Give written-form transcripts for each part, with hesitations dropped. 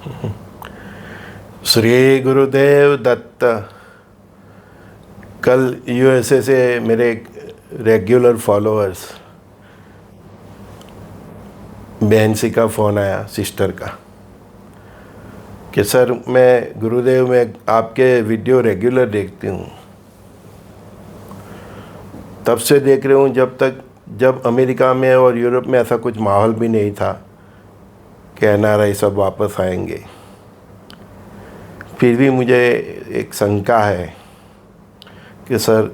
श्री गुरुदेव दत्त। कल यूएसए से मेरे रेगुलर फॉलोअर्स बहनसी का फ़ोन आया, सिस्टर का, कि सर मैं गुरुदेव में आपके वीडियो रेगुलर देखती हूँ, तब से देख रही हूँ जब अमेरिका में और यूरोप में ऐसा कुछ माहौल भी नहीं था कि एनआरआई सब वापस आएंगे। फिर भी मुझे एक शंका है कि सर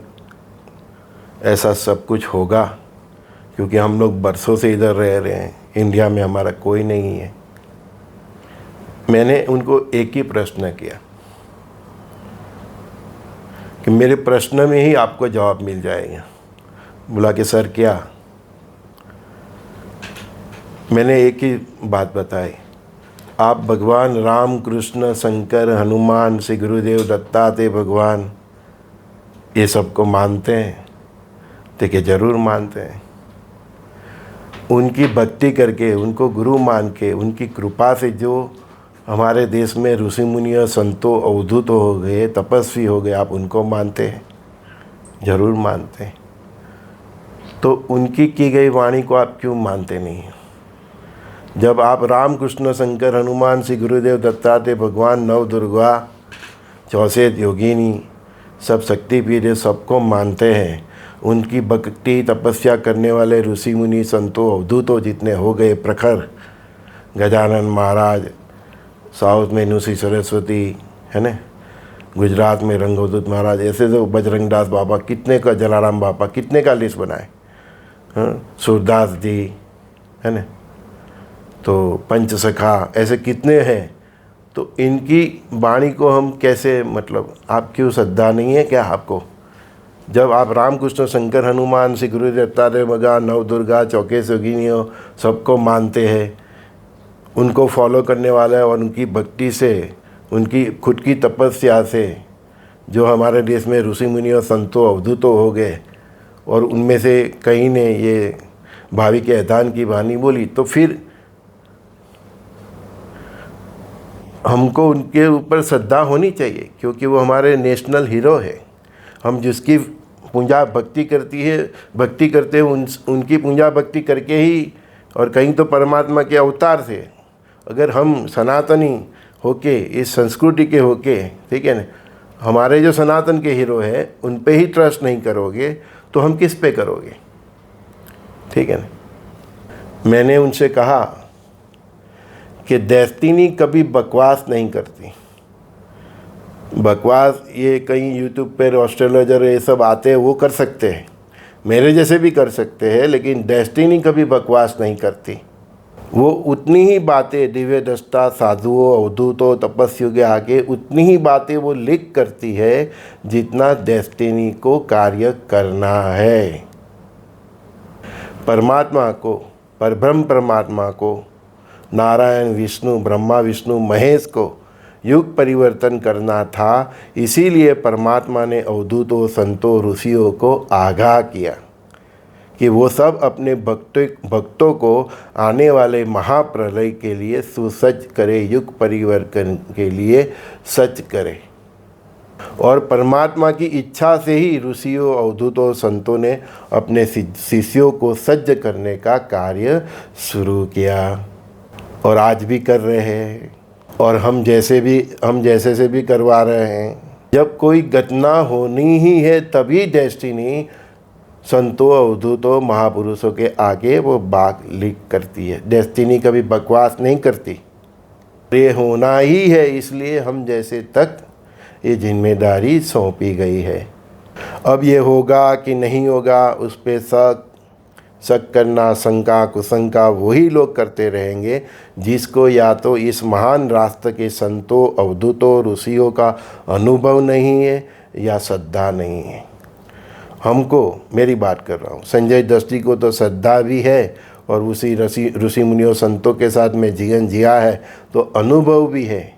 ऐसा सब कुछ होगा, क्योंकि हम लोग बरसों से इधर रह रहे हैं, इंडिया में हमारा कोई नहीं है। मैंने उनको एक ही प्रश्न किया कि मेरे प्रश्न में ही आपको जवाब मिल जाएगा। बोला कि सर क्या? मैंने एक ही बात बताई, आप भगवान राम, कृष्ण, शंकर, हनुमान, श्री गुरुदेव दत्तात्रेय भगवान ये सबको मानते हैं? देखिए ज़रूर मानते हैं। उनकी भक्ति करके, उनको गुरु मान के, उनकी कृपा से जो हमारे देश में ऋषि मुनियों, संतों, अवधूत हो गए, तपस्वी हो गए, आप उनको मानते हैं? ज़रूर मानते हैं। तो उनकी की गई वाणी को आप क्यों मानते नहीं? जब आप राम, कृष्ण, शंकर, हनुमान, श्री गुरुदेव दत्तात्रेय भगवान, नव दुर्गा, 64 योगिनी, सब शक्तिपीठ सबको मानते हैं, उनकी भक्ति तपस्या करने वाले ऋषि मुनि, संतों, अवधूतों जितने हो गए प्रखर, गजानन महाराज, साउथ में नुसी सरस्वती है ना, गुजरात में रंगोदूत महाराज, ऐसे तो बजरंग दास बाबा, कितने का, जलाराम बाबा, कितने का लिस्ट बनाए, सूरदास जी है ना, तो पंचसखा, ऐसे कितने हैं। तो इनकी वाणी को हम कैसे, मतलब आप क्यों श्रद्धा नहीं है क्या आपको? जब आप राम, कृष्ण, शंकर, हनुमान, श्री गुरुदेव दत्तात्रेय भगवान, नव दुर्गा, 64 योगिनियों सबको मानते हैं, उनको फॉलो करने वाला है, और उनकी भक्ति से, उनकी खुद की तपस्या से जो हमारे देश में ऋषि मुनियों, संतों, अवधूतों हो गए, और उनमें से कई ने ये भावी के ऐतान की वाणी बोली, तो फिर हमको उनके ऊपर श्रद्धा होनी चाहिए, क्योंकि वो हमारे नेशनल हीरो है। हम जिसकी पूजा भक्ति करते हैं, उनकी पूजा भक्ति करके ही, और कहीं तो परमात्मा के अवतार थे। अगर हम सनातनी होके, इस संस्कृति के होके, ठीक है ना, हमारे जो सनातन के हीरो हैं उन पे ही ट्रस्ट नहीं करोगे तो हम किस पे करोगे? ठीक है ना। मैंने उनसे कहा कि डेस्टिनी कभी बकवास नहीं करती। बकवास ये कहीं यूट्यूब पर एस्ट्रोलॉजर ये सब आते हैं, वो कर सकते हैं, मेरे जैसे भी कर सकते हैं, लेकिन डेस्टिनी कभी बकवास नहीं करती। वो उतनी ही बातें दिव्य दृष्टा, साधुओं, अवधूतों, तपस्वियों के आगे उतनी ही बातें वो लिख करती है जितना डेस्टिनी को कार्य करना है। परमात्मा को, परब्रह्म परमात्मा को, नारायण, विष्णु, ब्रह्मा, विष्णु, महेश को युग परिवर्तन करना था। इसीलिए परमात्मा ने अवधूतों, संतों, ऋषियों को आगाह किया कि वो सब अपने भक्तों को आने वाले महाप्रलय के लिए सुसज्ज करे, युग परिवर्तन के लिए सज्ज करे। और परमात्मा की इच्छा से ही ऋषियों, अवधूतों, संतों ने अपने शिष्यों को सज्ज करने का कार्य शुरू किया, और आज भी कर रहे हैं, और हम जैसे से भी करवा रहे हैं। जब कोई घटना होनी ही है तभी डेस्टिनी संतों, अवधूतों, महापुरुषों के आगे वो बात लिख करती है। डेस्टिनी कभी बकवास नहीं करती। ये होना ही है, इसलिए हम जैसे तक ये जिम्मेदारी सौंपी गई है। अब ये होगा कि नहीं होगा, उस पर शक करना, शंका कुशंका वही लोग करते रहेंगे जिसको या तो इस महान रास्ते के संतों, अवधूतों, ऋषियों का अनुभव नहीं है या श्रद्धा नहीं है। हमको, मेरी बात कर रहा हूँ, संजय दृष्टि को तो श्रद्धा भी है, और उसी ऋषि मुनियों, संतों के साथ में जीवन जिया है, तो अनुभव भी है।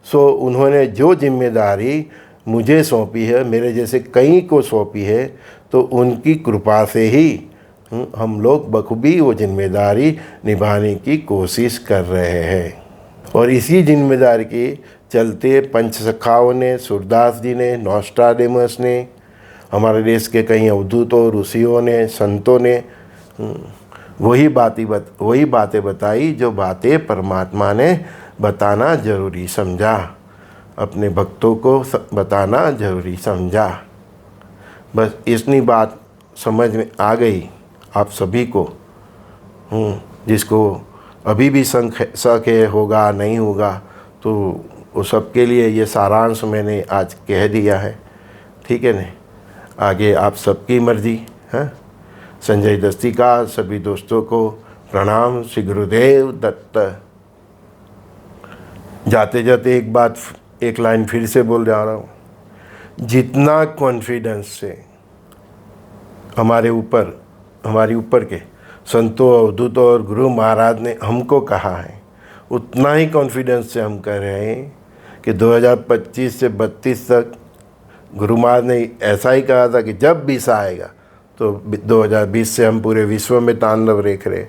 सो उन्होंने जो जिम्मेदारी मुझे सौंपी है, मेरे जैसे कई को सौंपी है, तो उनकी कृपा से ही हम लोग बखूबी वो जिम्मेदारी निभाने की कोशिश कर रहे हैं। और इसी जिम्मेदारी के चलते पंचसखाओं ने, सूरदास जी ने, नॉस्ट्राडेमस ने, हमारे देश के कई अवधूतों, ऋषियों ने, संतों ने वही बातें बताई जो बातें परमात्मा ने बताना जरूरी समझा, अपने भक्तों को बताना जरूरी समझा। बस इतनी बात समझ में आ गई आप सभी को। जिसको अभी भी शक है होगा नहीं होगा, तो वो सबके लिए ये सारांश मैंने आज कह दिया है, ठीक है ना। आगे आप सबकी मर्जी है। संजय दस्ती का सभी दोस्तों को प्रणाम। श्री गुरुदेव दत्त। जाते जाते एक लाइन फिर से बोल जा रहा हूँ। जितना कॉन्फिडेंस से हमारे ऊपर के संतों, अवधूतों और गुरु महाराज ने हमको कहा है, उतना ही कॉन्फिडेंस से हम कह रहे हैं कि 2025 से 32 तक गुरु महाराज ने ऐसा ही कहा था कि जब 20 आएगा तो 2020 से हम पूरे विश्व में तांडव देख रहे,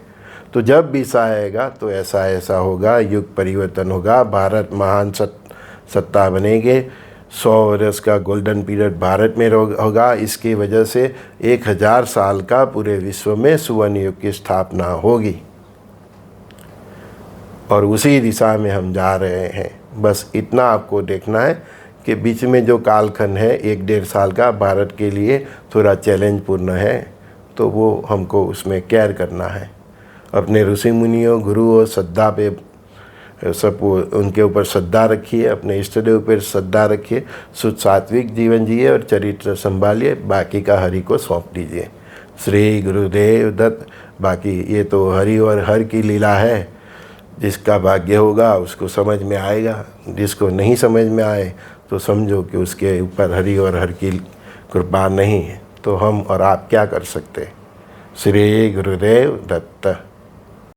तो जब 20 आएगा तो ऐसा होगा, युग परिवर्तन होगा, भारत महान सत्ता बनेंगे, 100 वर्ष का गोल्डन पीरियड भारत में होगा। इसकी वजह से 1000 साल का पूरे विश्व में सुवर्ण युग की स्थापना होगी और उसी दिशा में हम जा रहे हैं। बस इतना आपको देखना है कि बीच में जो कालखंड है 1-1.5 साल का भारत के लिए थोड़ा चैलेंज पूर्ण है, तो वो हमको उसमें केयर करना है। अपने ऋषि मुनियों, गुरुओं, श्रद्धा पे सब उनके ऊपर श्रद्धा रखिए, अपने इष्ट देव पर श्रद्धा रखिए, शुद्ध सात्विक जीवन जिए और चरित्र संभालिए, बाकी का हरि को सौंप दीजिए। श्री गुरुदेव दत्त। बाकी ये तो हरि और हर की लीला है, जिसका भाग्य होगा उसको समझ में आएगा, जिसको नहीं समझ में आए तो समझो कि उसके ऊपर हरि और हर की कृपा नहीं है, तो हम और आप क्या कर सकते। श्री गुरुदेव दत्त।